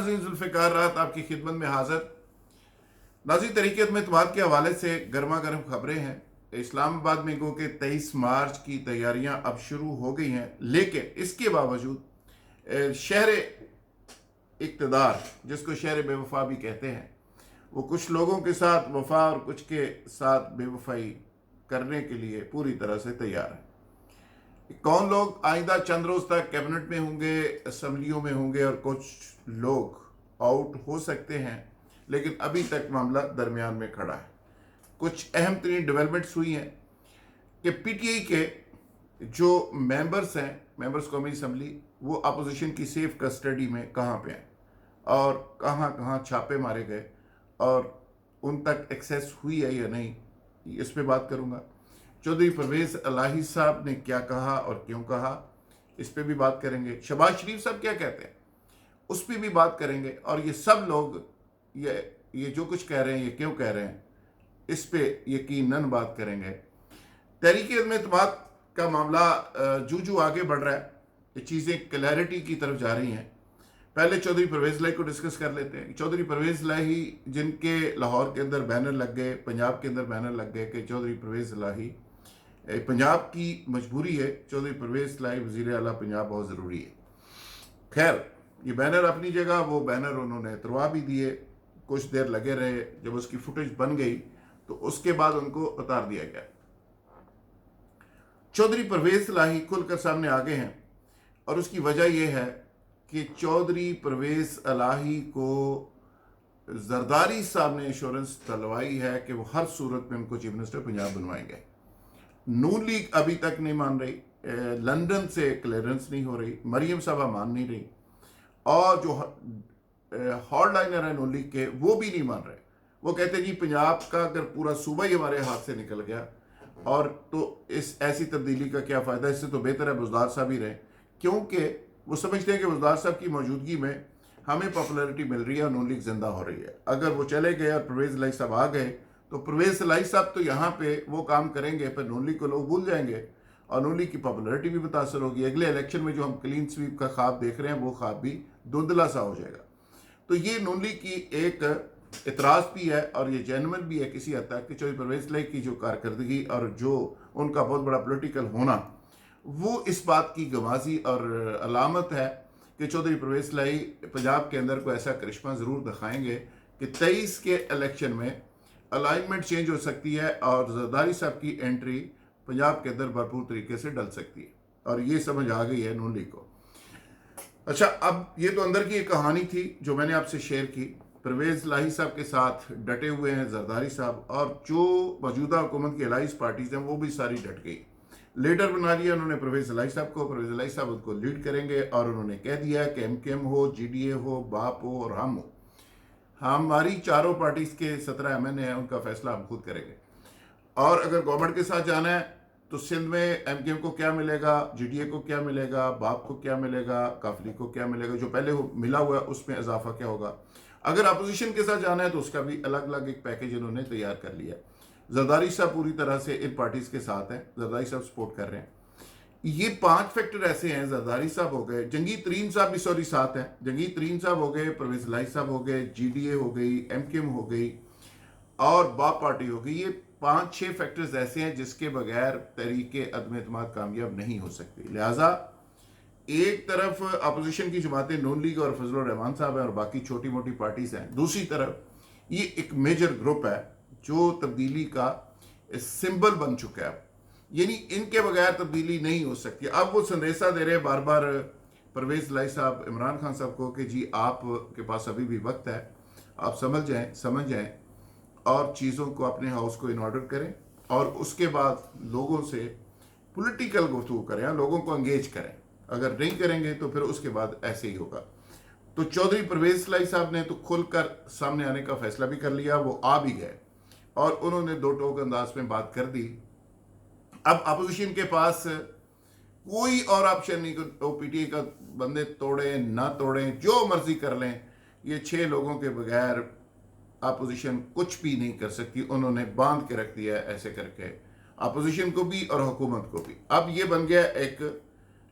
नाज़रीन, ज़ुल्फ़िकार रात आपकी खिदमत में हाज़िर। नाज़रीन, तहरीक अदम एतमाद के हवाले से गर्मा गर्म खबरें हैं। इस्लामाबाद में गो के 23 मार्च की तैयारियां अब शुरू हो गई हैं, लेकिन इसके बावजूद शहर इक़्तिदार, जिसको शहर बेवफा भी कहते हैं, वो कुछ लोगों के साथ वफा और कुछ के साथ बेवफाई करने के लिए पूरी तरह से तैयार है। कौन लोग आइंदा चंद रोज तक कैबिनेट में होंगे, असम्बलियों में होंगे, और कुछ लोग आउट हो सकते हैं, लेकिन अभी तक मामला दरमियान में खड़ा है। कुछ अहम तरीन डेवलपमेंट्स हुई हैं कि पीटीआई के जो मेंबर्स हैं, मेंबर्स कौमी असम्बली, वो अपोजिशन की सेफ कस्टडी में कहाँ पे हैं और कहाँ कहाँ छापे मारे गए और उन तक एक्सेस हुई है या नहीं, इस पे बात करूँगा। चौधरी परवेज़ इलाही साहब ने क्या कहा और क्यों कहा, इस पे भी बात करेंगे। शहबाज शरीफ साहब क्या कहते हैं, उस पर भी बात करेंगे। और ये सब लोग ये जो कुछ कह रहे हैं, ये क्यों कह रहे हैं, इस पे यकीनन बात करेंगे। तहरीक अदम एतमाद का मामला जू आगे बढ़ रहा है, ये चीज़ें क्लैरिटी की तरफ जा रही हैं। पहले चौधरी परवेज़ इलाही को डिस्कस कर लेते हैं। चौधरी परवेज़ इलाही, जिनके लाहौर के अंदर बैनर लग गए, पंजाब के अंदर बैनर लग गए कि चौधरी परवेज़ इलाही, पंजाब की मजबूरी है, चौधरी परवेज़ इलाही वज़ीर आला पंजाब बहुत ज़रूरी है। खैर, ये बैनर अपनी जगह, वो बैनर उन्होंने तुड़वा भी दिए, कुछ देर लगे रहे। जब उसकी फुटेज बन गई तो उसके बाद उनको उतार दिया गया। चौधरी परवेज़ इलाही खुलकर सामने आ गए हैं, और उसकी वजह यह है कि चौधरी परवेज़ इलाही को जरदारी साहब ने इंश्योरेंस दिलवाई है कि वो हर सूरत में उनको चीफ मिनिस्टर पंजाब बनवाएंगे। नून लीग अभी तक नहीं मान रही, लंदन से क्लियरेंस नहीं हो रही, मरियम साहबा मान नहीं रही, और जो हार्डलाइनर है नून लीग के, वो भी नहीं मान रहे। वो कहते हैं जी पंजाब का अगर पूरा सूबा ही हमारे हाथ से निकल गया और तो इस ऐसी तब्दीली का क्या फ़ायदा, इससे तो बेहतर है बुज़दार साहब ही रहे, क्योंकि वो समझते हैं कि बुज़दार साहब की मौजूदगी में हमें पॉपुलैरिटी मिल रही है और नून लीग जिंदा हो रही है। अगर वो चले गए और परवेज़ इलाही साहब आ गए तो परवेज़ इलाही साहब तो यहाँ पे वो काम करेंगे, पर नून लीग को लोग भूल जाएंगे और नून लीग की पॉपुलैरिटी भी मुतासर होगी। अगले इलेक्शन में जो हम क्लीन स्वीप का ख्वाब देख रहे हैं, वो ख्वाब भी धुंधला सा हो जाएगा। तो ये नून लीग की एक इतराज़ भी है, और ये जेन्युइन भी है किसी हद तक कि चौधरी परवेज़ इलाही की जो कारकर्दगी और जो उनका बहुत बड़ा पॉलिटिकल होना, वो इस बात की गवाजी और अलामत है कि चौधरी परवेज़ इलाही पंजाब के अंदर कोई ऐसा करिश्मा ज़रूर दिखाएंगे कि 23 के इलेक्शन में अलाइनमेंट चेंज हो सकती है और जरदारी साहब की एंट्री पंजाब के अंदर भरपूर तरीके से डल सकती है, और ये समझ आ गई है नून लीग को। अच्छा, अब ये तो अंदर की एक कहानी थी जो मैंने आपसे शेयर की। परवेज़ इलाही साहब के साथ डटे हुए हैं जरदारी साहब, और जो मौजूदा हुकूमत की अलाइज पार्टीज हैं वो भी सारी डट गई। लीडर बना लिया उन्होंने परवेज़ इलाही साहब को, परवेज़ इलाही साहब उनको लीड करेंगे, और उन्होंने कह दिया कि एमकेएम हो, जीडीए हो, बाप हो और हम हो, हमारी चारों पार्टीज के 17 एमएनए हैं, उनका फैसला हम खुद करेंगे। और अगर गवर्नमेंट के साथ जाना है तो सिंध में एमकेएम को क्या मिलेगा, जीडीए को क्या मिलेगा, बाप को क्या मिलेगा, काफली को क्या मिलेगा, जो पहले मिला हुआ है उसमें इजाफा क्या होगा। अगर अपोजिशन के साथ जाना है तो उसका भी अलग अलग एक पैकेज इन्होंने तैयार कर लिया। जरदारी साहब पूरी तरह से इन पार्टीज के साथ हैं, जरदारी साहब सपोर्ट कर रहे हैं। ये 5 फैक्टर ऐसे हैं, जरदारी साहब हो गए, जंगी तरीन साहब भी सॉरी साथ हैं, जंगी तरीन साहब हो गए, परवेज़ इलाही साहब हो गए, जीडीए हो गई, एमकेएम हो गई और बाप पार्टी हो गई। ये 5-6 फैक्टर्स ऐसे हैं जिसके बगैर तहरीक अदम एतमाद कामयाब नहीं हो सकती। लिहाजा एक तरफ अपोजिशन की जमातें नून लीग और फजलुर रहमान साहब हैं और बाकी छोटी मोटी पार्टीज हैं, दूसरी तरफ ये एक मेजर ग्रुप है जो तब्दीली का सिंबल बन चुका है, यानी इनके बगैर तब्दीली नहीं हो सकती। अब वो संदेशा दे रहे हैं बार बार परवेज़ इलाही साहब इमरान खान साहब को कि जी आप के पास अभी भी वक्त है, आप समझ जाएं और चीज़ों को अपने हाउस को इन ऑर्डर करें, और उसके बाद लोगों से पॉलिटिकल गुफ्तगू करें, लोगों को एंगेज करें। अगर नहीं करेंगे तो फिर उसके बाद ऐसे ही होगा। तो चौधरी परवेज़ इलाही साहब ने तो खुलकर सामने आने का फैसला भी कर लिया, वो आ भी गए और उन्होंने दो टोक अंदाज में बात कर दी। अब अपोजिशन के पास कोई और ऑप्शन नहीं कि पीटीआई का बंदे तोड़ें ना तोड़ें, जो मर्जी कर लें, ये 6 लोगों के बगैर अपोजिशन कुछ भी नहीं कर सकती। उन्होंने बांध के रख दिया है ऐसे करके अपोजिशन को भी और हुकूमत को भी। अब ये बन गया एक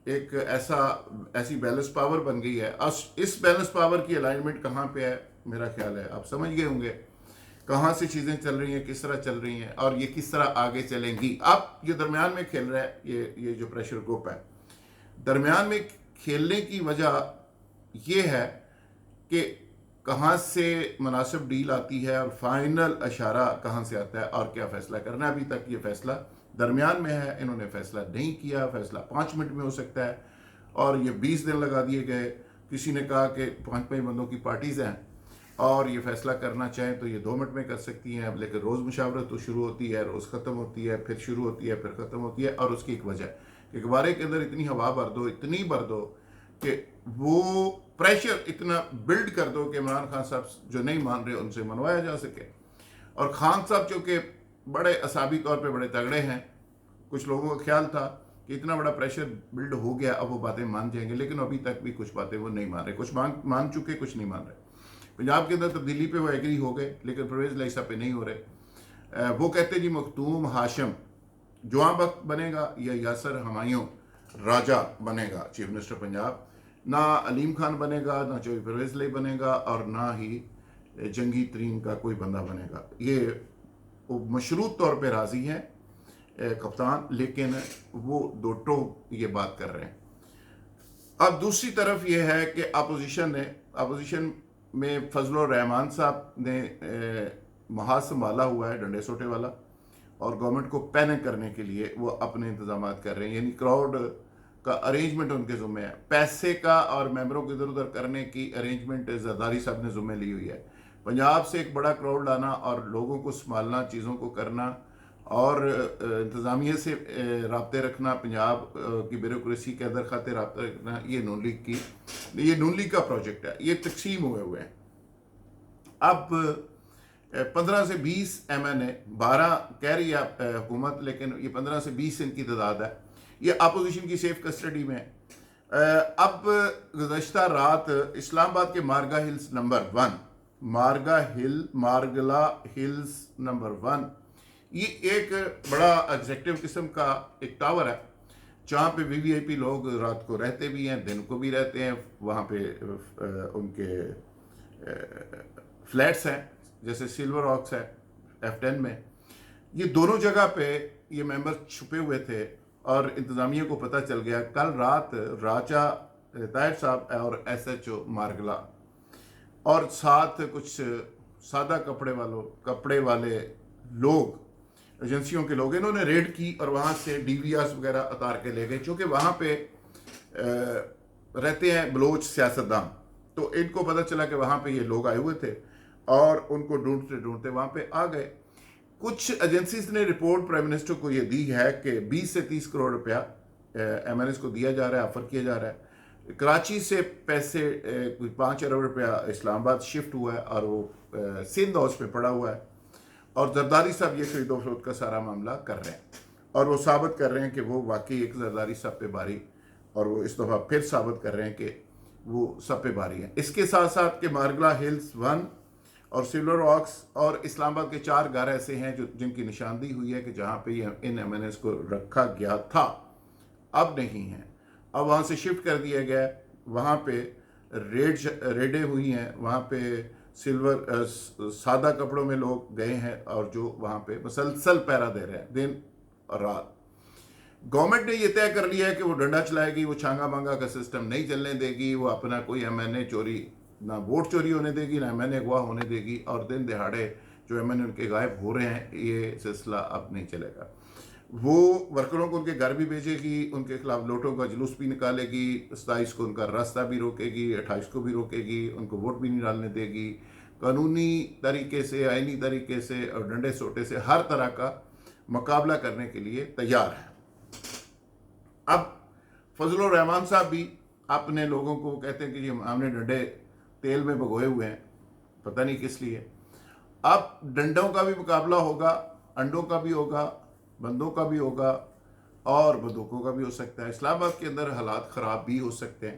ایک ایسی بیلنس پاور بن گئی ہے. اس بیلنس پاور کی الائنمنٹ کہاں پہ ہے میرا خیال ہے آپ سمجھ گئے ہوں گے کہاں سے چیزیں چل رہی ہیں, کس طرح چل رہی ہیں اور یہ کس طرح آگے چلیں گی. اب یہ درمیان میں کھیل رہا ہے, یہ جو پریشر گروپ ہے درمیان میں کھیلنے کی وجہ یہ ہے کہ کہاں سے مناسب ڈیل آتی ہے اور فائنل اشارہ کہاں سے آتا ہے اور کیا فیصلہ کرنا ہے. ابھی تک یہ فیصلہ درمیان میں ہے, انہوں نے فیصلہ نہیں کیا. فیصلہ 5 منٹ میں ہو سکتا ہے اور یہ 20 دن لگا دیے گئے. کسی نے کہا کہ 5 بندوں کی پارٹیز ہیں اور یہ فیصلہ کرنا چاہیں تو یہ 2 منٹ میں کر سکتی ہیں. لیکن روز مشاورت تو شروع ہوتی ہے, روز ختم ہوتی ہے, پھر شروع ہوتی ہے, پھر ختم ہوتی ہے. اور اس کی ایک وجہ ہے کہ گوارے کے اندر اتنی ہوا بھر دو, اتنی بھر دو کہ وہ پریشر اتنا بلڈ کر دو کہ عمران خان صاحب جو نہیں مان رہے ان سے منوایا جا سکے. اور خان صاحب چونکہ بڑے اعصابی طور پہ بڑے تگڑے ہیں, کچھ لوگوں کا خیال تھا کہ اتنا بڑا پریشر بلڈ ہو گیا اب وہ باتیں مان جائیں گے, لیکن ابھی تک بھی کچھ باتیں وہ نہیں مان رہے. کچھ مان چکے, کچھ نہیں مان رہے. پنجاب کے اندر تبدیلی پہ وہ ایگری ہو گئے لیکن پرویز لائی صاحب پہ نہیں ہو رہے. وہ کہتے جی مختوم ہاشم جوان بخت بنے گا یا یاسر ہمایوں راجہ بنے گا چیف منسٹر پنجاب. نہ علیم خان بنے گا, نہ چوہدری پرویز لائی بنے گا, اور نہ ہی جنگی ترین کا کوئی بندہ بنے گا. یہ مشروط طور پہ راضی ہیں کپتان, لیکن وہ دو ٹوک یہ بات کر رہے ہیں. اب دوسری طرف یہ ہے کہ اپوزیشن میں فضل الرحمان صاحب نے محاذ سنبھالا ہوا ہے, ڈنڈے سوٹے والا, اور گورنمنٹ کو پینک کرنے کے لیے وہ اپنے انتظامات کر رہے ہیں. یعنی کراؤڈ کا ارینجمنٹ ان کے ذمہ ہے, پیسے کا اور ممبروں کو ادھر ادھر کرنے کی ارینجمنٹ زرداری صاحب نے ذمہ لی ہوئی ہے. پنجاب سے ایک بڑا کراؤڈ لانا اور لوگوں کو سنبھالنا, چیزوں کو کرنا اور انتظامیہ سے رابطے رکھنا, پنجاب کی بیوروکریسی کے اندر خاطر رابطہ رکھنا, یہ نون لیگ کا پروجیکٹ ہے. یہ تقسیم ہوئے ہیں. اب 15 سے 20 MNA, 12 کہہ رہی ہے حکومت, لیکن یہ 15 سے 20 ان کی تعداد ہے. یہ اپوزیشن کی سیف کسٹڈی میں. اب گزشتہ رات اسلام آباد کے Margalla Hills number 1, Margalla Hills number 1, یہ ایک بڑا ایگزیکٹو قسم کا ایک ٹاور ہے جہاں پہ VVIP لوگ رات کو رہتے بھی ہیں, دن کو بھی رہتے ہیں. وہاں پہ ان کے فلیٹس ہیں جیسے سلور آکس ہے F10 میں. یہ دونوں جگہ پہ یہ ممبر چھپے ہوئے تھے اور انتظامیہ کو پتہ چل گیا. کل رات راجہ طاہر صاحب اور SHO مارگلا اور ساتھ کچھ سادہ کپڑے والے لوگ, ایجنسیوں کے لوگ, انہوں نے ریڈ کی اور وہاں سے DVRs وغیرہ اتار کے لے گئے. چونکہ وہاں پہ رہتے ہیں بلوچ سیاستدان, تو ان کو پتہ چلا کہ وہاں پہ یہ لوگ آئے ہوئے تھے اور ان کو ڈھونڈتے وہاں پہ آ گئے. کچھ ایجنسیز نے رپورٹ پرائم منسٹر کو یہ دی ہے کہ 20 سے 30 کروڑ روپیہ MNS کو دیا جا رہا ہے, آفر کیا جا رہا ہے. کراچی سے پیسے کوئی 5 ارب روپیہ اسلام آباد شفٹ ہوا ہے اور وہ سندھ ہاؤس پہ پڑا ہوا ہے. اور زرداری صاحب یہ خرید و فروخت کا سارا معاملہ کر رہے ہیں اور وہ ثابت کر رہے ہیں کہ وہ واقعی ایک زرداری صاحب پہ باری, اور وہ اس دفعہ پھر ثابت کر رہے ہیں کہ وہ سب پہ باری ہے. اس کے ساتھ ساتھ کہ مارگلا ہلز 1 اور سلور آکس اور اسلام آباد کے 4 گھر ایسے ہیں جن کی نشاندہی ہوئی ہے کہ جہاں پہ ان MNS کو رکھا گیا تھا, اب نہیں ہے, اب وہاں سے شفٹ کر دیا گیا. وہاں پہ ریڈیں ہوئی ہیں, وہاں پہ سادہ کپڑوں میں لوگ گئے ہیں اور جو وہاں پہ مسلسل پہرا دے رہے ہیں دن اور رات. گورنمنٹ نے یہ طے کر لیا ہے کہ وہ ڈنڈا چلائے گی, وہ چھانگا مانگا کا سسٹم نہیں چلنے دے گی, وہ اپنا کوئی MNA چوری, نہ ووٹ چوری ہونے دے گی, نہ MNA اغوا ہونے دے گی, اور دن دہاڑے جو MNA ان کے غائب ہو رہے ہیں یہ سلسلہ اب نہیں چلے گا. وہ ورکروں کو ان کے گھر بھی بھیجے گی, ان کے خلاف لوٹوں کا جلوس بھی نکالے گی, 27 کو ان کا راستہ بھی روکے گی, 28 کو بھی روکے گی, ان کو ووٹ بھی نہیں ڈالنے دے گی. قانونی طریقے سے, آئینی طریقے سے اور ڈنڈے سوٹے سے ہر طرح کا مقابلہ کرنے کے لیے تیار ہے. اب فضل الرحمان صاحب بھی اپنے لوگوں کو کہتے ہیں کہ ہم نے ڈنڈے تیل میں بھگوئے ہوئے ہیں, پتہ نہیں کس لیے. اب ڈنڈوں کا بھی مقابلہ ہوگا, انڈوں کا بھی ہوگا, بندوں کا بھی ہوگا اور بندوقوں کا بھی ہو سکتا ہے. اسلام آباد کے اندر حالات خراب بھی ہو سکتے ہیں.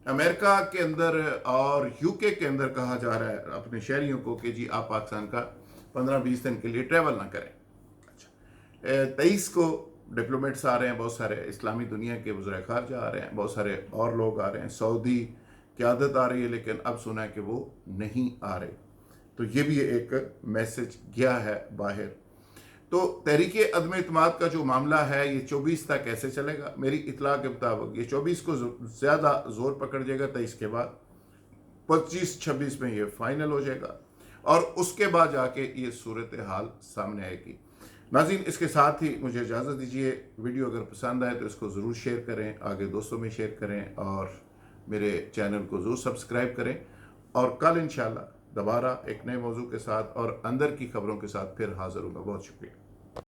امریکہ کے اندر اور UK کے اندر کہا جا رہا ہے اپنے شہریوں کو کہ جی آپ پاکستان کا 15-20 دن کے لیے ٹریول نہ کریں. 23 کو डिप्लोमेट्स आ रहे हैं, बहुत सारे इस्लामी दुनिया के वज़ीर ख़ारजा आ रहे हैं, बहुत सारे और लोग आ रहे हैं, सऊदी क़यादत आ रही है, लेकिन अब सुना है कि वो नहीं आ रहे। तो ये भी एक मैसेज गया है बाहर। तो तहरीक अदम इत्माद का जो मामला है ये 24 तक कैसे चलेगा? मेरी इतला के मुताबिक ये 24 को ज़्यादा ज़ोर पकड़ जाएगा, 23 के बाद 25-26 में ये फाइनल हो जाएगा और उसके बाद जाके ये सूरत हाल सामने आएगी। नाज़रीन, इसके साथ ही मुझे इजाज़त दीजिए। वीडियो अगर पसंद आए तो इसको ज़रूर शेयर करें, आगे दोस्तों में शेयर करें और मेरे चैनल को ज़रूर सब्सक्राइब करें। और कल इंशाअल्लाह दोबारा एक नए मौजू के साथ और अंदर की खबरों के साथ फिर हाज़िर होगा। बहुत शुक्रिया।